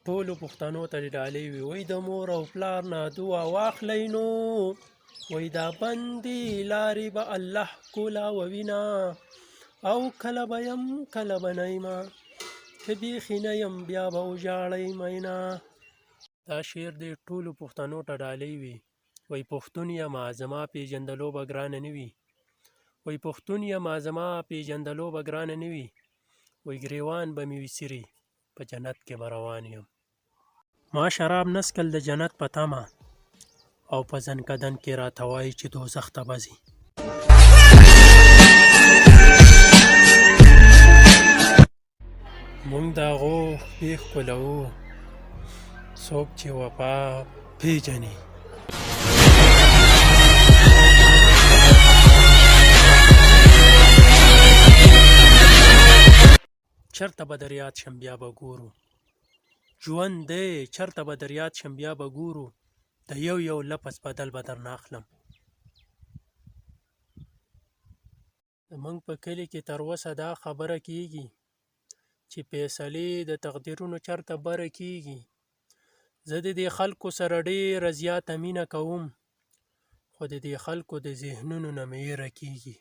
ټولو پښتنو ته دې ډالۍ وي. وایي د مور او پلار نه دعا واخلئ نو وایي دا بندې لارې به الله کولاووینه او کله به یم کله به نه یمه که بیخي نه یم بیا به وژاړئ مینه. دا شعر دې ټولو پښتنو ته ډالۍ وي. وایي پښتون یمه زما پېژندلو به ګرانه نه وي. وایي پښتون یمه زما پېژندلو به ګرانه نه وي. وایي ګریوان به مې وي څیرې په جنت کې به روان یم. ما شراب نه څښل د جنت په تمه او په زنکدن کې راته وایي چې دوزخ ته به ځي. مونږ د هغو شپې ښکلوو څوک چې وفا پېژني. چرته به در یاد شم بیا به ګورو ژوند دی چرته به در یاد شم بیا به ګورو د یو یو لفظ بدل به درنه اخلم. زموږ په کلي کې تر اوسه دا خبره کېږي چې فیصلې د تقدیرونو چرته بره کېږي. زه د دې خلکو سره ډېره زیاته مینه کوم خو د دې خلکو د ذهنونو نه مې ویره کېږي.